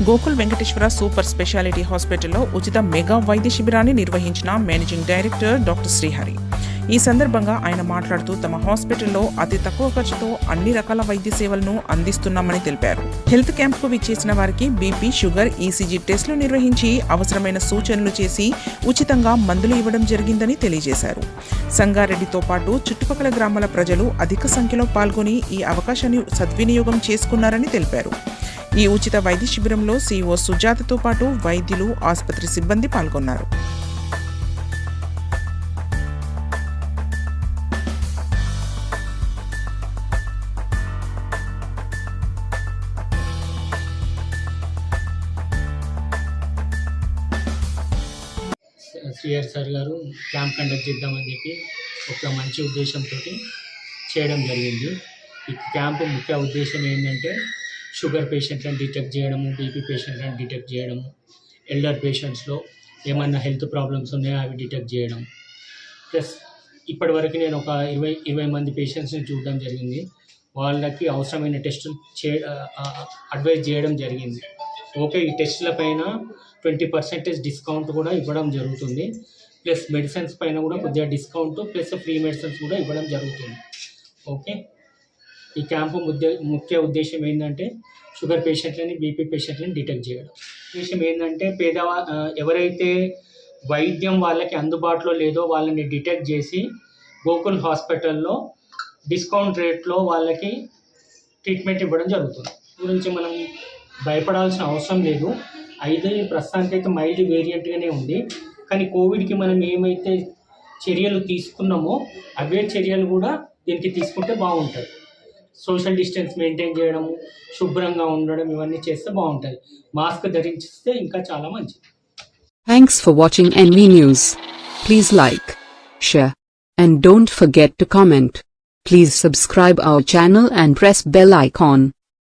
Gokul Venkateswara super speciality హాస్పిటల్లో ఉచిత mega వైద్య శిబిరాన్ని నిర్వహించిన మేనేజింగ్ డైరెక్టర్ డాక్టర్ శ్రీహరి. ఈ సందర్భంగా ఆయన మాట్లాడుతూ తమ హాస్పిటల్లో అతి తక్కువ ఖర్చుతో అన్ని రకాల వైద్య సేవలను అందిస్తున్నామని తెలిపారు. హెల్త్ క్యాంప్కు విచ్చేసిన వారికి బీపీ, షుగర్, ఈసీజీ టెస్టులు నిర్వహించి అవసరమైన సూచనలు చేసి ఉచితంగా మందులు ఇవ్వడం జరిగిందని తెలియజేశారు. సంగారెడ్డితో పాటు చుట్టుపక్కల గ్రామాల ప్రజలు అధిక సంఖ్యలో పాల్గొని ఈ అవకాశాన్ని సద్వినియోగం చేసుకున్నారని తెలిపారు. ఈ ఉచిత వైద్య శిబిరంలో సీఈఓ సుజాతతో పాటు వైద్యులు, ఆసుపత్రి సిబ్బంది పాల్గొన్నారు. శ్రీహరి సార్ గారు క్యాంప్ కండక్ట్ చేద్దామని చెప్పి ఒక మంచి ఉద్దేశంతో చేయడం జరిగింది. ఈ క్యాంపు ముఖ్య ఉద్దేశం ఏంటంటే షుగర్ పేషెంట్లను డిటెక్ట్ చేయడము, బీపీ పేషెంట్లను డిటెక్ట్ చేయడము, ఎల్డర్ పేషెంట్స్లో ఏమన్నా హెల్త్ ప్రాబ్లమ్స్ ఉన్నాయో అవి డిటెక్ట్ చేయడం. ప్లస్ ఇప్పటివరకు నేను ఒక 20 మంది పేషెంట్స్ని చూడడం జరిగింది. వాళ్ళకి అవసరమైన టెస్టులు అడ్వైజ్ చేయడం జరిగింది. ఓకే, ఈ టెస్టుల పైన 20% డిస్కౌంట్ కూడా ఇవ్వడం జరుగుతుంది. ప్లస్ మెడిసిన్స్ పైన కూడా కొద్దిగా డిస్కౌంట్ ప్లస్ ఫ్రీ మెడిసిన్స్ కూడా ఇవ్వడం జరుగుతుంది. ఓకే, ఈ క్యాంపు ముఖ్య ఉద్దేశం ఏంటంటే షుగర్ పేషెంట్లని, బీపీ పేషెంట్లని డిటెక్ట్ చేయడం. ఉద్దేశం ఏంటంటే ఎవరైతే వైద్యం వాళ్ళకి అందుబాటులో లేదో వాళ్ళని డిటెక్ట్ చేసి గోకుల్ హాస్పిటల్లో డిస్కౌంట్ రేట్లో వాళ్ళకి ట్రీట్మెంట్ ఇవ్వడం జరుగుతుంది. గురించి మనం భయపడాల్సిన అవసరం లేదు. అయితే ప్రస్తుతానికైతే మైల్డ్ వేరియంట్గానే ఉంది. కానీ కోవిడ్కి మనం ఏమైతే చర్యలు తీసుకున్నామో అవే చర్యలు కూడా దీనికి తీసుకుంటే బాగుంటుంది. సోషల్ డిస్టెన్స్ మెయింటైన్ చేయడము, శుభ్రంగా ఉండడం, ఇవన్నీ చేస్తే బాగుంటుంది. మాస్క్ ధరించిస్తే ఇంకా చాలా మంచిది. Thanks for watching NV News. Please like, share, and don't forget to comment. Please subscribe our channel and press bell icon.